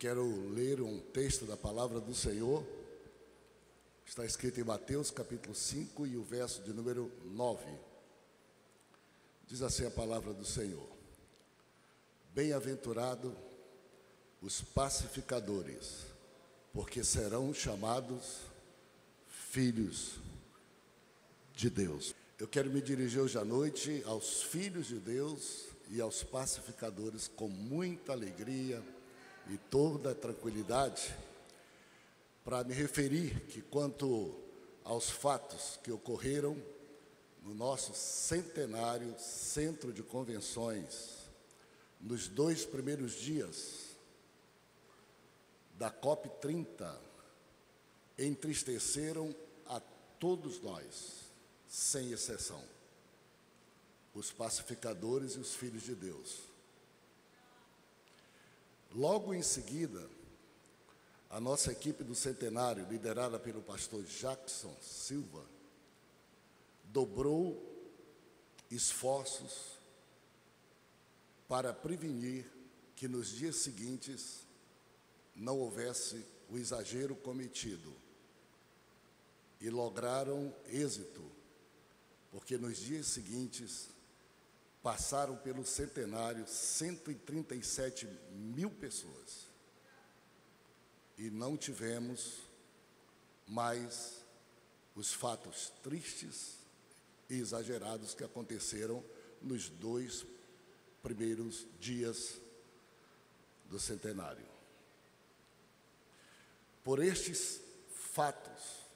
quero ler um texto da palavra do Senhor. Está escrito em Mateus capítulo 5 e o verso de número 9. Diz assim a palavra do Senhor: Bem-aventurado os pacificadores, porque serão chamados filhos de Deus. Eu quero me dirigir hoje à noite aos filhos de Deus e aos pacificadores com muita alegria e toda a tranquilidade, para me referir que quanto aos fatos que ocorreram no nosso centenário centro de convenções, nos 2 primeiros dias da COP30, entristeceram a todos nós, sem exceção, os pacificadores e os filhos de Deus. Logo em seguida, a nossa equipe do centenário, liderada pelo pastor Jackson Silva, dobrou esforços para prevenir que nos dias seguintes não houvesse o exagero cometido. E lograram êxito, porque nos dias seguintes passaram pelo centenário 137 mil pessoas. E não tivemos mais os fatos tristes e exagerados que aconteceram nos 2 primeiros dias do centenário. Por estes fatos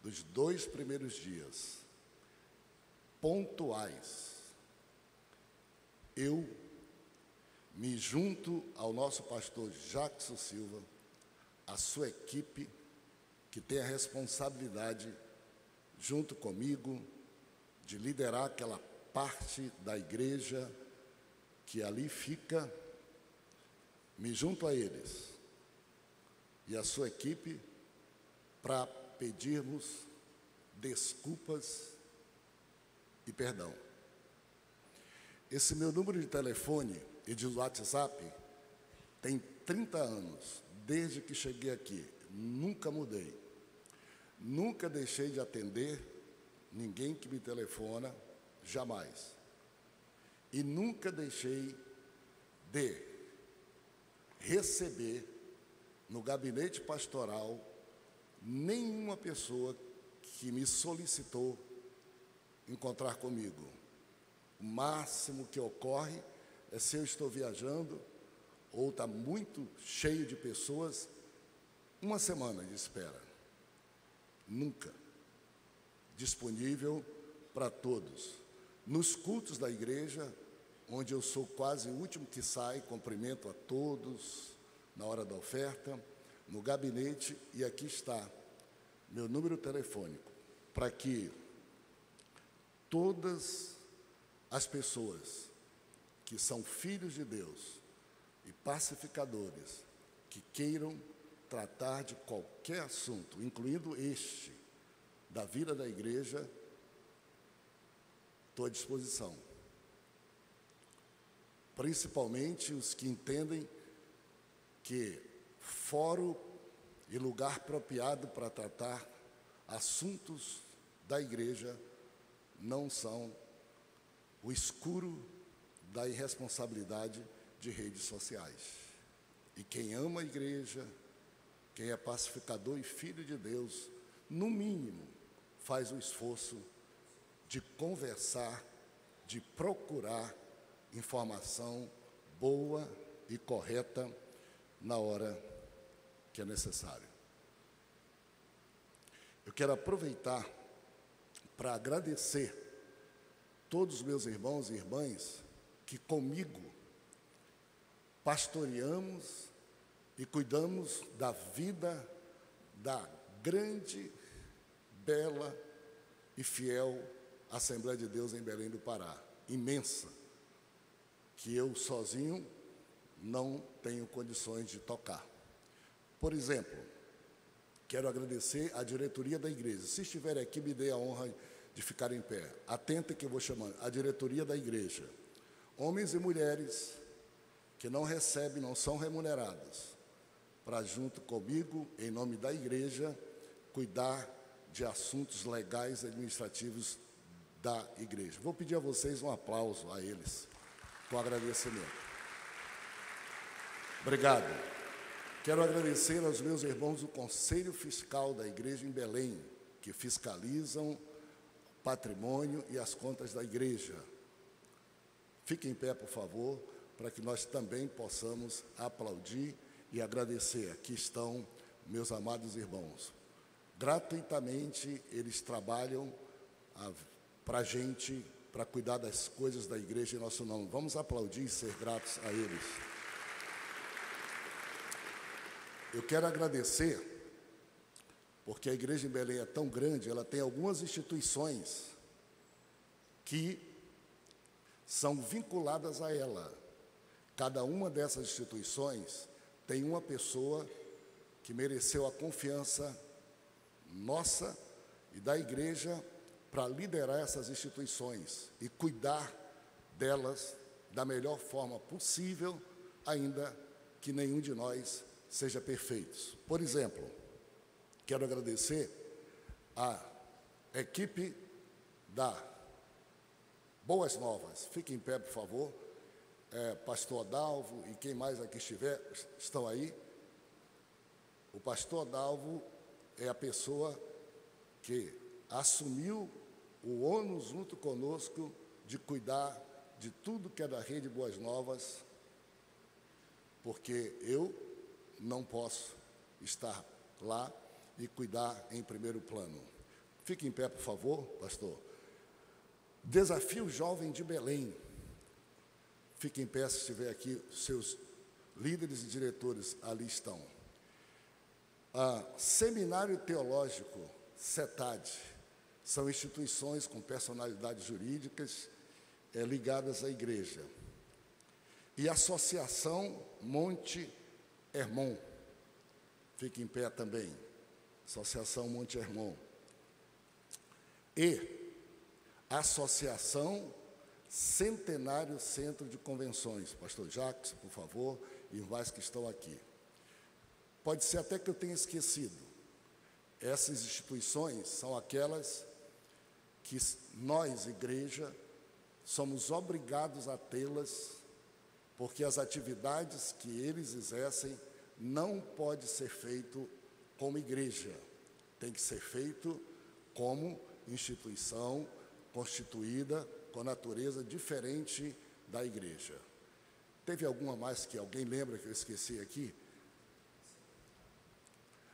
dos 2 primeiros dias, pontuais, eu me junto ao nosso pastor Jackson Silva, a sua equipe, que tem a responsabilidade, junto comigo, de liderar aquela parte da igreja que ali fica. Me junto a eles e a sua equipe para pedirmos desculpas e perdão. Esse meu número de telefone e de WhatsApp tem 30 anos, desde que cheguei aqui. Nunca mudei. Nunca deixei de atender ninguém que me telefona, jamais. E nunca deixei de receber no gabinete pastoral nenhuma pessoa que me solicitou encontrar comigo. O máximo que ocorre é se eu estou viajando ou está muito cheio de pessoas, 1 semana de espera. Nunca. Disponível para todos. Nos cultos da igreja, onde eu sou quase o último que sai, cumprimento a todos na hora da oferta, no gabinete, e aqui está meu número telefônico, para que todas as pessoas que são filhos de Deus e pacificadores, que queiram tratar de qualquer assunto, incluindo este, da vida da igreja, estou à disposição. Principalmente os que entendem que fórum e lugar apropriado para tratar assuntos da igreja não são o escuro da irresponsabilidade de redes sociais. E quem ama a igreja, quem é pacificador e filho de Deus, no mínimo, faz o esforço de conversar, de procurar informação boa e correta na hora que é necessário. Eu quero aproveitar para agradecer todos os meus irmãos e irmãs que comigo pastoreamos e cuidamos da vida da grande, bela e fiel Assembleia de Deus em Belém do Pará, imensa, que eu sozinho não tenho condições de tocar. Por exemplo, quero agradecer à diretoria da igreja. Se estiver aqui, me dê a honra de ficar em pé. Atenta que eu vou chamando a diretoria da igreja. Homens e mulheres que não recebem, não são remunerados, para junto comigo, em nome da igreja, cuidar de assuntos legais e administrativos da igreja. Vou pedir a vocês um aplauso a eles, com agradecimento. Obrigado. Quero agradecer aos meus irmãos do Conselho Fiscal da Igreja em Belém, que fiscalizam o patrimônio e as contas da igreja. Fiquem em pé, por favor, para que nós também possamos aplaudir e agradecer. Aqui estão meus amados irmãos. Gratuitamente, eles trabalham para a gente, para cuidar das coisas da igreja em nosso nome. Vamos aplaudir e ser gratos a eles. Eu quero agradecer, porque a igreja em Belém é tão grande, ela tem algumas instituições que são vinculadas a ela. Cada uma dessas instituições tem uma pessoa que mereceu a confiança nossa e da igreja para liderar essas instituições e cuidar delas da melhor forma possível, ainda que nenhum de nós seja perfeito. Por exemplo, quero agradecer a equipe da Boas Novas. Fiquem em pé, por favor. Pastor Adalvo e quem mais aqui estiver, estão aí. O pastor Adalvo é a pessoa que assumiu o ônus junto conosco de cuidar de tudo que é da Rede Boas Novas, porque eu não posso estar lá e cuidar em primeiro plano. Fique em pé, por favor, pastor. Desafio Jovem de Belém. Fique em pé se estiver aqui, seus líderes e diretores ali estão. Seminário Teológico, CETAD, são instituições com personalidades jurídicas ligadas à igreja. E Associação Monte Hermon, fique em pé também, Associação Monte Hermon. E Associação Centenário Centro de Convenções. Pastor Jacques, por favor, e os mais que estão aqui. Pode ser até que eu tenha esquecido. Essas instituições são aquelas que nós, igreja, somos obrigados a tê-las, porque as atividades que eles exercem não pode ser feito como igreja, tem que ser feito como instituição constituída com natureza diferente da igreja. Teve alguma mais que alguém lembra que eu esqueci aqui?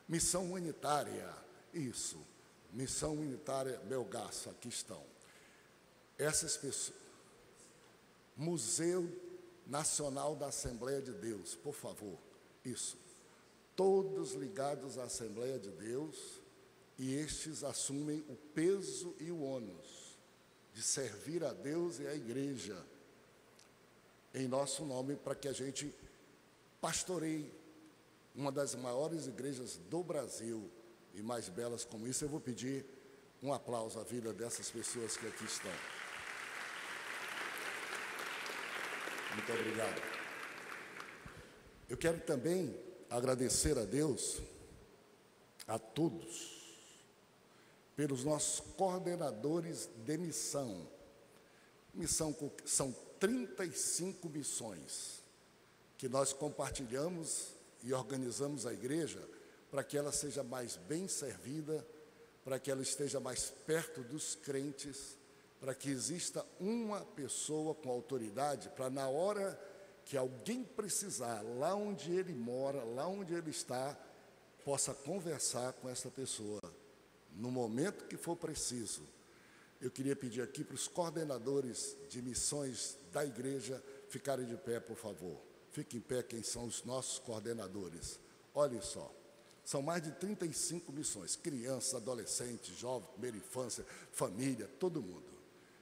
Missão Humanitária, isso, Missão Humanitária Melgaço, aqui estão. Essas pessoas, Museu Nacional da Assembleia de Deus, por favor, isso. Todos ligados à Assembleia de Deus, e estes assumem o peso e o ônus de servir a Deus e à igreja, em nosso nome, para que a gente pastoreie uma das maiores igrejas do Brasil e mais belas como isso. Eu vou pedir um aplauso à vida dessas pessoas que aqui estão. Muito obrigado. Eu quero também agradecer a Deus, a todos, pelos nossos coordenadores de missão. São 35 missões que nós compartilhamos e organizamos a igreja para que ela seja mais bem servida, para que ela esteja mais perto dos crentes, para que exista uma pessoa com autoridade, para na hora que alguém precisar, lá onde ele mora, lá onde ele está, possa conversar com essa pessoa, no momento que for preciso. Eu queria pedir aqui para os coordenadores de missões da igreja ficarem de pé, por favor. Fiquem em pé quem são os nossos coordenadores. Olhem só, são mais de 35 missões, crianças, adolescentes, jovens, primeira infância, família, todo mundo.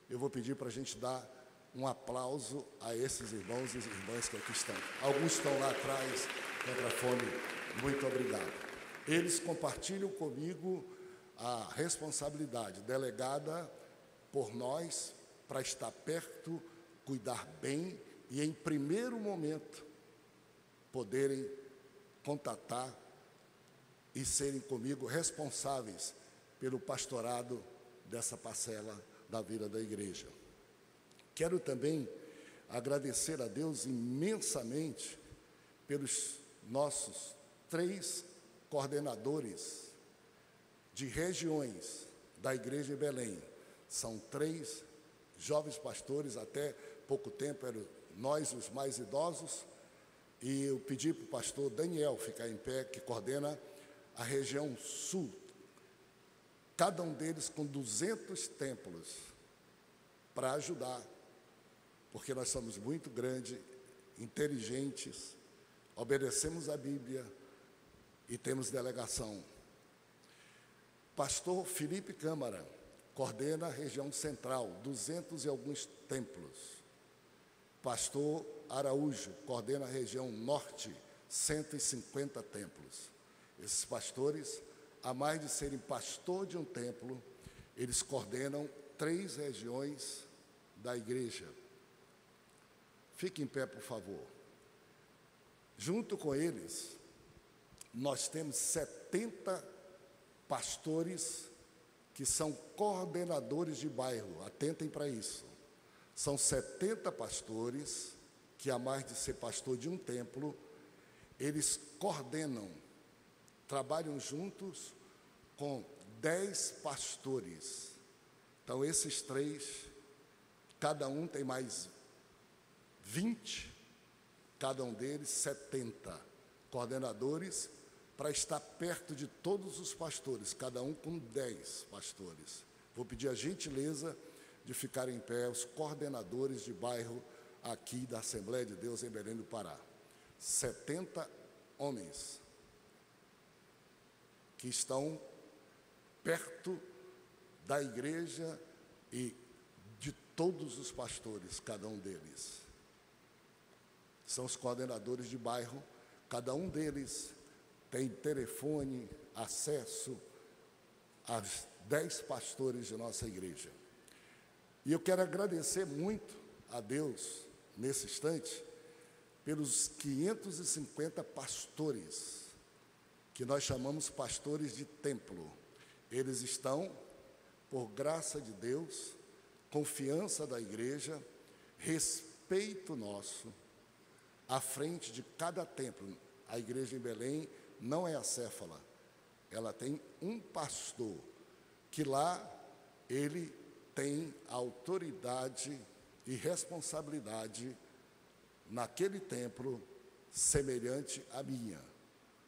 Eu vou pedir para a gente dar um aplauso a esses irmãos e irmãs que aqui estão. Alguns estão lá atrás, contra a fome. Muito obrigado. Eles compartilham comigo a responsabilidade delegada por nós para estar perto, cuidar bem e, em primeiro momento, poderem contatar e serem comigo responsáveis pelo pastorado dessa parcela da vida da igreja. Quero também agradecer a Deus imensamente pelos nossos 3 coordenadores de regiões da igreja em Belém. São 3 jovens pastores, até pouco tempo eram nós os mais idosos, e eu pedi para o pastor Daniel ficar em pé, que coordena a região sul, cada um deles com 200 templos, para ajudar, porque nós somos muito grandes, inteligentes, obedecemos a Bíblia e temos delegação. Pastor Felipe Câmara coordena a região central, 200 e alguns templos. Pastor Araújo coordena a região norte, 150 templos. Esses pastores, a mais de serem pastor de um templo, eles coordenam 3 regiões da igreja. Fique em pé, por favor. Junto com eles, nós temos 70 pastores que são coordenadores de bairro. Atentem para isso. São 70 pastores que, a mais de ser pastor de um templo, eles coordenam, trabalham juntos com 10 pastores. Então, esses 3, cada um tem mais 20, cada um deles 70 coordenadores, para estar perto de todos os pastores, cada um com 10 pastores. Vou pedir a gentileza de ficar em pé os coordenadores de bairro aqui da Assembleia de Deus em Belém do Pará. 70 homens que estão perto da igreja e de todos os pastores, cada um deles. São os coordenadores de bairro, cada um deles tem telefone, acesso aos 10 pastores de nossa igreja. E eu quero agradecer muito a Deus, nesse instante, pelos 550 pastores, que nós chamamos pastores de templo. Eles estão, por graça de Deus, confiança da igreja, respeito nosso, à frente de cada templo. A igreja em Belém não é acéfala, ela tem um pastor, que lá ele tem autoridade e responsabilidade naquele templo semelhante à minha.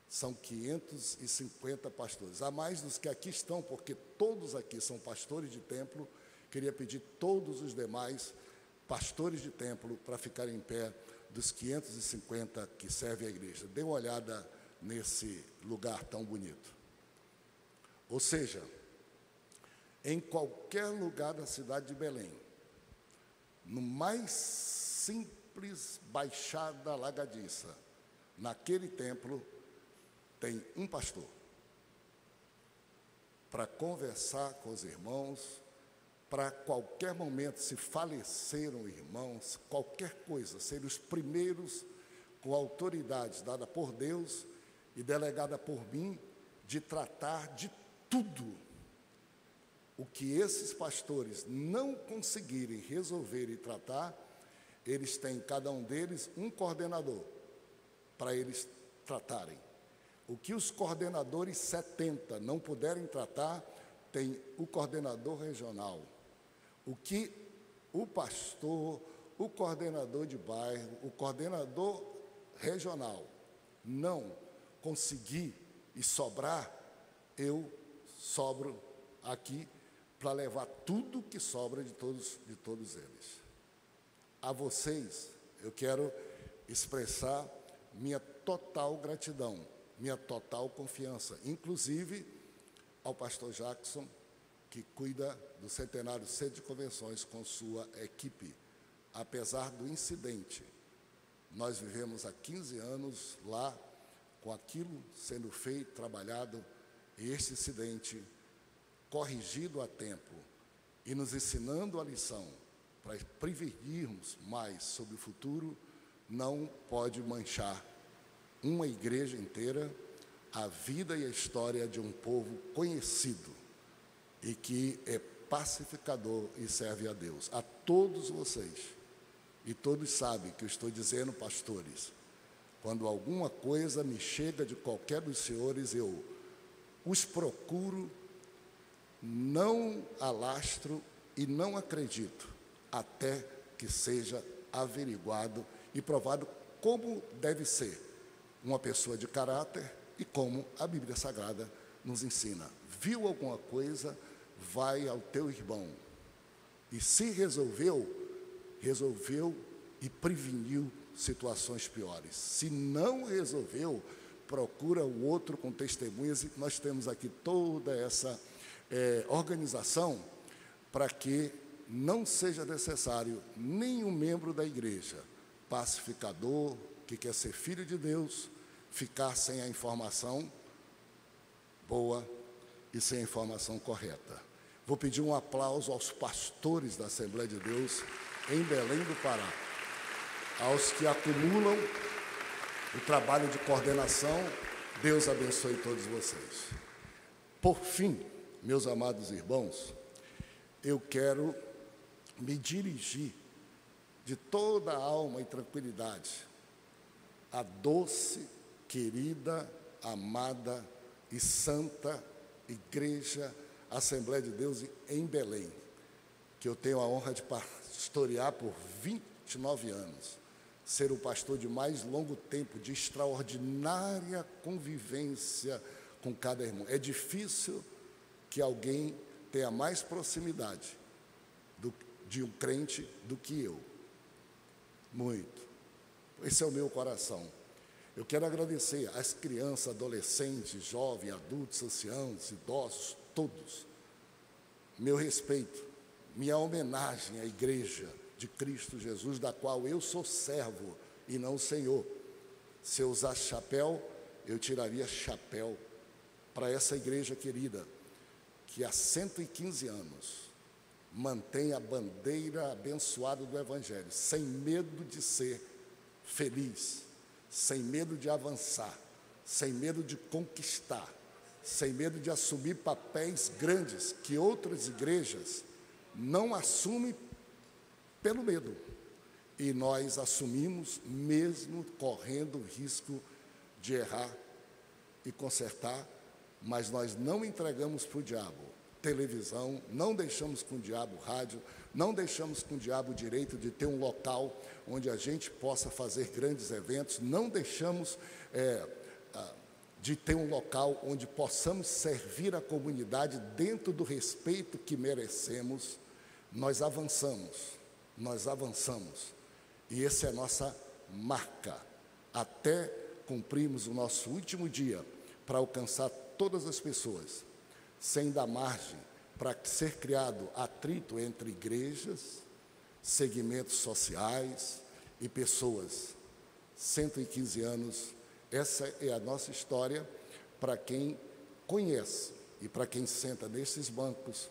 São 550 pastores, a mais dos que aqui estão, porque todos aqui são pastores de templo. Queria pedir todos os demais pastores de templo para ficarem em pé, dos 550 que servem a igreja. Dê uma olhada nesse lugar tão bonito. Ou seja, em qualquer lugar da cidade de Belém, no mais simples baixada alagadiça, naquele templo tem um pastor para conversar com os irmãos, para qualquer momento, se falecer um irmão, qualquer coisa, serem os primeiros com autoridade dada por Deus e delegada por mim, de tratar de tudo o que esses pastores não conseguirem resolver e tratar. Eles têm, cada um deles, um coordenador para eles tratarem. O que os coordenadores 70 não puderem tratar, tem o coordenador regional. O que o pastor, o coordenador de bairro, o coordenador regional não conseguir e sobrar, eu sobro aqui para levar tudo que sobra de todos eles. A vocês, eu quero expressar minha total gratidão, minha total confiança, inclusive ao pastor Jackson, que cuida do Centenário Centro de Convenções com sua equipe. Apesar do incidente, nós vivemos há 15 anos lá, com aquilo sendo feito, trabalhado, e este incidente corrigido a tempo e nos ensinando a lição para prevenirmos mais sobre o futuro, não pode manchar uma igreja inteira, a vida e a história de um povo conhecido e que é pacificador e serve a Deus. A todos vocês, e todos sabem que eu estou dizendo, pastores, quando alguma coisa me chega de qualquer dos senhores, eu os procuro, não alastro e não acredito, até que seja averiguado e provado como deve ser uma pessoa de caráter e como a Bíblia Sagrada nos ensina. Viu alguma coisa, vai ao teu irmão. E se resolveu e preveniu situações piores. Se não resolveu, procura o outro com testemunhas, e nós temos aqui toda essa organização para que não seja necessário nenhum membro da igreja, pacificador, que quer ser filho de Deus, ficar sem a informação boa e sem a informação correta. Vou pedir um aplauso aos pastores da Assembleia de Deus em Belém do Pará, aos que acumulam o trabalho de coordenação. Deus abençoe todos vocês. Por fim, meus amados irmãos, eu quero me dirigir de toda a alma e tranquilidade à doce, querida, amada e santa Igreja Assembleia de Deus em Belém, que eu tenho a honra de pastorear por 29 anos, ser o pastor de mais longo tempo, de extraordinária convivência com cada irmão. É difícil que alguém tenha mais proximidade de um crente do que eu. Muito. Esse é o meu coração. Eu quero agradecer às crianças, adolescentes, jovens, adultos, anciãos, idosos, todos. Meu respeito, minha homenagem à Igreja de Cristo Jesus, da qual eu sou servo e não senhor. Se eu usasse chapéu, eu tiraria chapéu para essa igreja querida, que há 115 anos mantém a bandeira abençoada do Evangelho, sem medo de ser feliz, sem medo de avançar, sem medo de conquistar, sem medo de assumir papéis grandes que outras igrejas não assumem pelo medo. E nós assumimos mesmo correndo o risco de errar e consertar, mas nós não entregamos para o diabo televisão, não deixamos com o diabo rádio, não deixamos com o diabo o direito de ter um local onde a gente possa fazer grandes eventos, não deixamos de ter um local onde possamos servir a comunidade dentro do respeito que merecemos. Nós avançamos, e essa é a nossa marca, até cumprirmos o nosso último dia para alcançar todas as pessoas, sem dar margem para ser criado atrito entre igrejas, segmentos sociais e pessoas. 115 anos, essa é a nossa história para quem conhece e para quem senta nesses bancos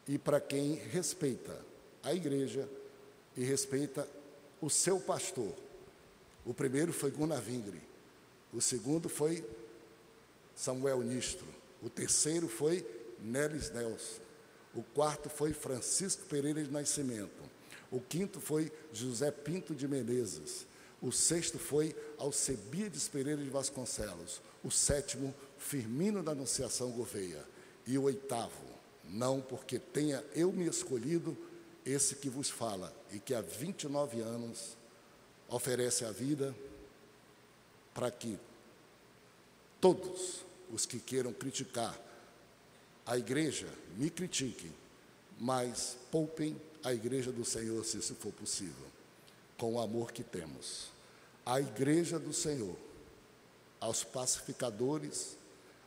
e para quem respeita a igreja e respeita o seu pastor. O primeiro foi Gunnar Vingre, o segundo foi Samuel Nistro, o terceiro foi Nelis Nelson, o quarto foi Francisco Pereira de Nascimento, o quinto foi José Pinto de Menezes, o sexto foi Alcebiades Pereira de Vasconcelos, o sétimo Firmino da Anunciação Gouveia, e o oitavo, não porque tenha eu me escolhido, esse que vos fala, e que há 29 anos oferece a vida para que todos os que queiram criticar a igreja, me critiquem, mas poupem a igreja do Senhor, se isso for possível, com o amor que temos. A igreja do Senhor, aos pacificadores,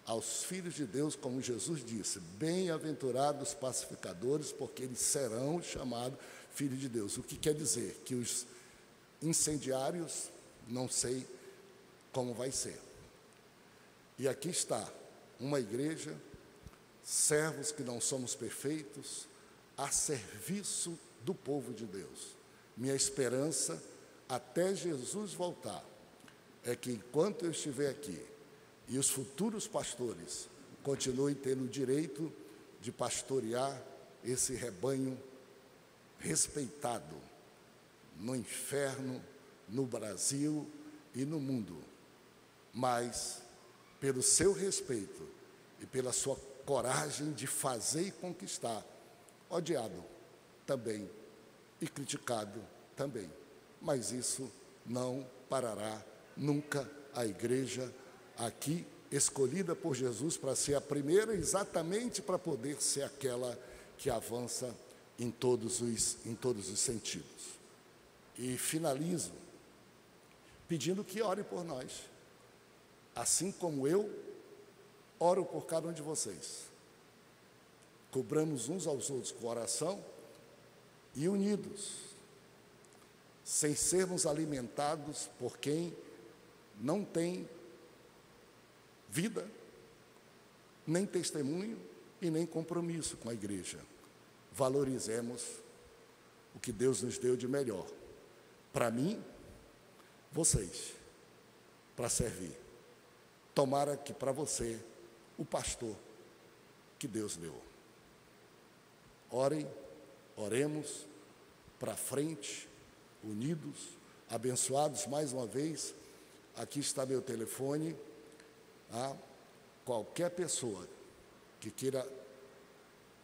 aos filhos de Deus, como Jesus disse, bem-aventurados pacificadores, porque eles serão chamados filhos de Deus. O que quer dizer? Que os incendiários, não sei como vai ser. E aqui está uma igreja, servos que não somos perfeitos, a serviço do povo de Deus. Minha esperança, até Jesus voltar, é que enquanto eu estiver aqui e os futuros pastores continuem tendo o direito de pastorear esse rebanho respeitado no inferno, no Brasil e no mundo, mas pelo seu respeito e pela sua coragem de fazer e conquistar, odiado também e criticado também, mas isso não parará nunca a igreja aqui escolhida por Jesus para ser a primeira, exatamente para poder ser aquela que avança em todos os sentidos. E finalizo pedindo que ore por nós, assim como eu oro por cada um de vocês. Cobramos uns aos outros com oração e unidos, sem sermos alimentados por quem não tem vida, nem testemunho e nem compromisso com a igreja. Valorizemos o que Deus nos deu de melhor. Para mim, vocês, para servir. Tomara que para você, o pastor que Deus deu. Orem, oremos para frente, unidos, abençoados mais uma vez. Aqui está meu telefone. Qualquer pessoa que queira,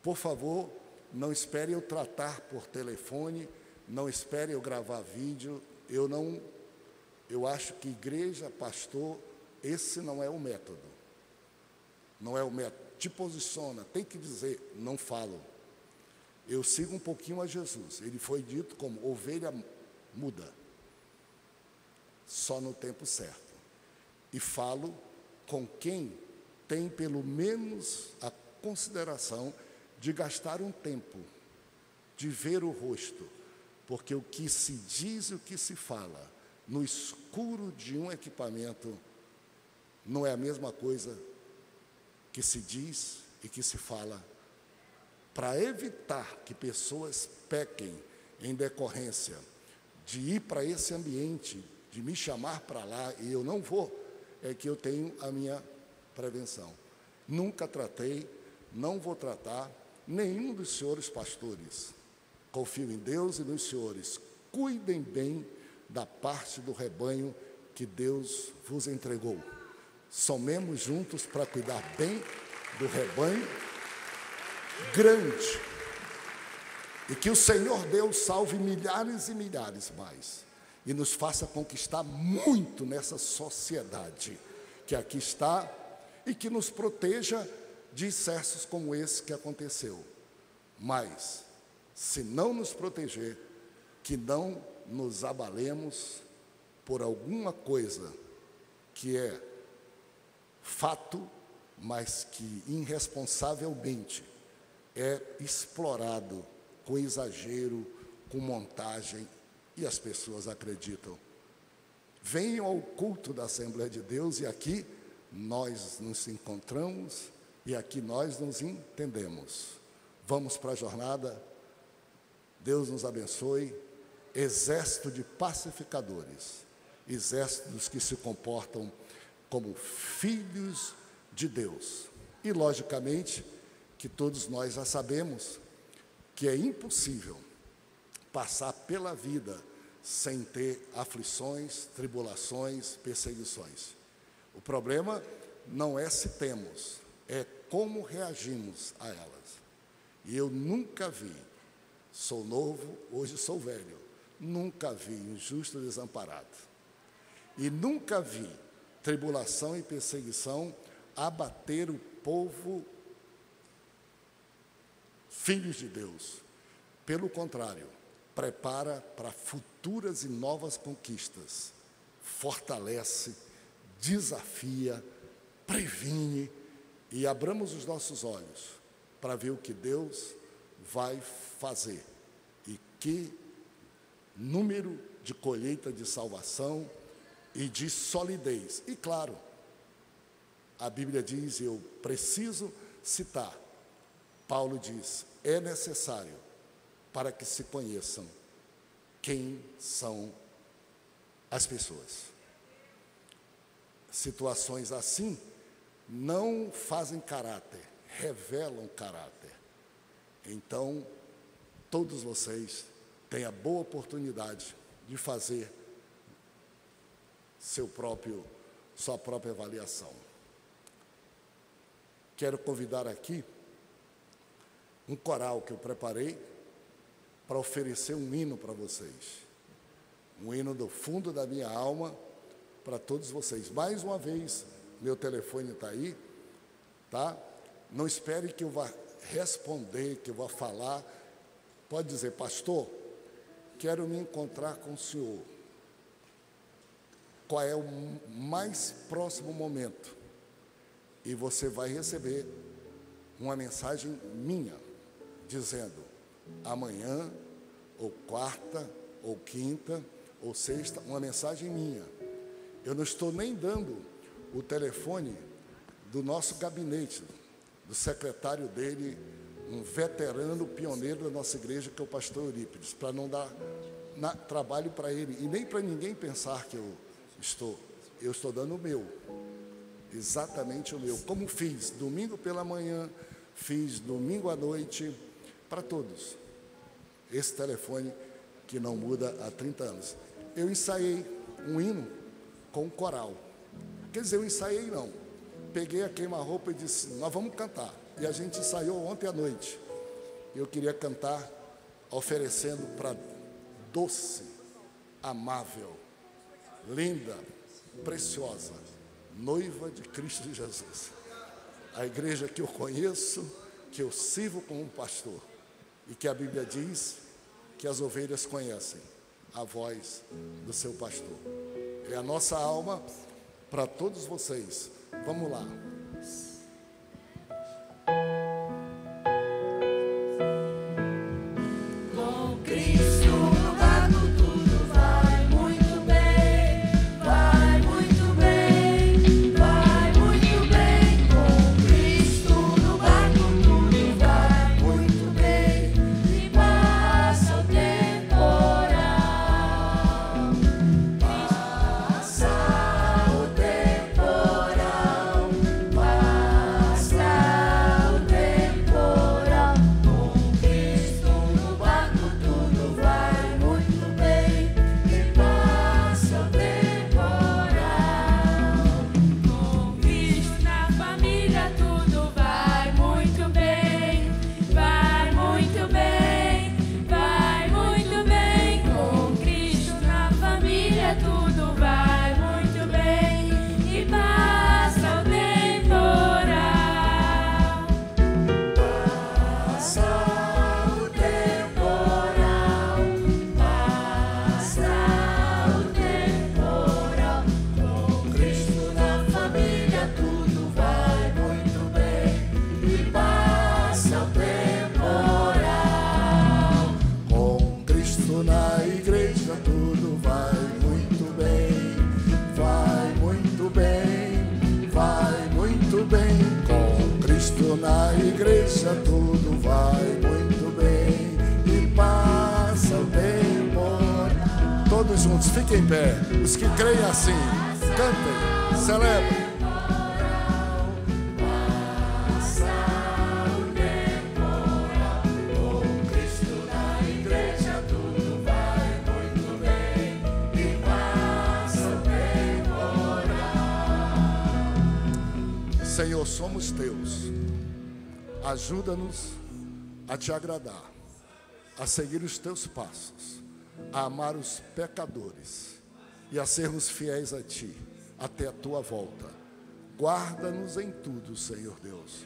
por favor, não espere eu tratar por telefone, não espere eu gravar vídeo. Eu acho que igreja, pastor, esse não é o método. Não é o método. Te posiciona, tem que dizer, não falo. Eu sigo um pouquinho a Jesus. Ele foi dito como ovelha muda, só no tempo certo. E falo com quem tem pelo menos a consideração de gastar um tempo, de ver o rosto, porque o que se diz e o que se fala no escuro de um equipamento não é a mesma coisa que se diz e que se fala, para evitar que pessoas pequem em decorrência de ir para esse ambiente, de me chamar para lá e eu não vou, é que eu tenho a minha prevenção. Nunca tratei, não vou tratar nenhum dos senhores pastores. Confio em Deus e nos senhores. Cuidem bem da parte do rebanho que Deus vos entregou. Somemos juntos para cuidar bem do rebanho grande. E que o Senhor Deus salve milhares e milhares mais. E nos faça conquistar muito nessa sociedade que aqui está e que nos proteja de excessos como esse que aconteceu. Mas, se não nos proteger, que não nos abalemos por alguma coisa que é fato, mas que irresponsavelmente é explorado com exagero, com montagem, e as pessoas acreditam. Venham ao culto da Assembleia de Deus e aqui nós nos encontramos e aqui nós nos entendemos. Vamos para a jornada. Deus nos abençoe. Exército de pacificadores, exército dos que se comportam como filhos de Deus. E, logicamente, que todos nós já sabemos que é impossível passar pela vida sem ter aflições, tribulações, perseguições. O problema não é se temos, é como reagimos a elas. E eu nunca vi, sou novo, hoje sou velho, nunca vi injusto desamparado. E nunca vi tribulação e perseguição abater o povo, filhos de Deus. Pelo contrário, prepara para futuras e novas conquistas, fortalece, desafia, previne e abramos os nossos olhos para ver o que Deus vai fazer e que número de colheita de salvação e de solidez. E claro, a Bíblia diz, eu preciso citar, Paulo diz, é necessário para que se conheçam quem são as pessoas. situações assim não fazem caráter, revelam caráter. Então, todos vocês têm a boa oportunidade de fazer sua própria avaliação. Quero convidar aqui um coral que eu preparei para oferecer um hino para vocês. Um hino do fundo da minha alma para todos vocês. Mais uma vez, meu telefone está aí, tá? Não espere que eu vá responder, que eu vá falar. Pode dizer, pastor, quero me encontrar com o senhor. Qual é o mais próximo momento? E você vai receber uma mensagem minha, dizendo, amanhã, ou quarta, ou quinta, ou sexta, uma mensagem minha. Eu não estou nem dando o telefone do nosso gabinete, do secretário dele, um veterano pioneiro da nossa igreja, que é o pastor Eurípides, para não dar trabalho para ele, e nem para ninguém pensar que eu estou dando o meu, exatamente o meu, como fiz domingo pela manhã, fiz domingo à noite, para todos. Esse telefone que não muda há 30 anos. Eu ensaiei um hino com um coral. Quer dizer, eu ensaiei não. Peguei a queima-roupa e disse, nós vamos cantar. E a gente ensaiou ontem à noite. Eu queria cantar oferecendo para doce, amável, linda, preciosa, noiva de Cristo Jesus. A igreja que eu conheço, que eu sirvo como um pastor. E que a Bíblia diz que as ovelhas conhecem a voz do seu pastor. É a nossa alma para todos vocês. Vamos lá. Com Cristo no barco tudo vai muito bem, vai muito bem, vai muito bem. Com Cristo no barco tudo vai muito bem, e passa o temporal, passa o temporal, passa o temporal. Com Cristo no barco tudo vai muito bem, e passa o temporal. Com Cristo na família tudo vai muito bem, vai muito bem, vai muito bem. Com Cristo na família tudo vai muito bem, e passa o temporal, passa o temporal, passa o temporal. Com Cristo na família tudo vai muito bem, e passa o temporal. Com Cristo na igreja tudo vai muito bem, vai muito bem, vai muito bem. Com Cristo na igreja tudo vai muito bem, e passa o tempo. Todos juntos, fiquem em pé. Os que creem assim, cantem, celebrem. Passa o temporal. Com Cristo na igreja tudo vai muito bem, e passa o temporal. Senhor, somos teus. Ajuda-nos a te agradar, a seguir os teus passos, a amar os pecadores e a sermos fiéis a ti até a tua volta. Guarda-nos em tudo, Senhor Deus,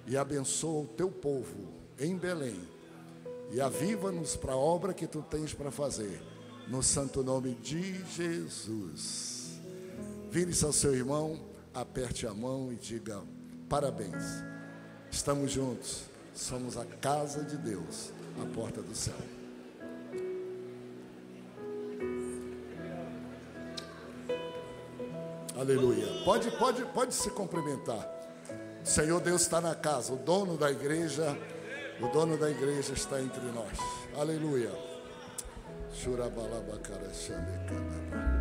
e abençoa o teu povo em Belém, e aviva-nos para a obra que tu tens para fazer, no santo nome de Jesus. Vire-se ao seu irmão, aperte a mão e diga parabéns. Estamos juntos, somos a casa de Deus, a porta do céu. Aleluia. Pode se cumprimentar. O Senhor Deus está na casa, o dono da igreja está entre nós. Aleluia. Shurabalabakara Shandekana.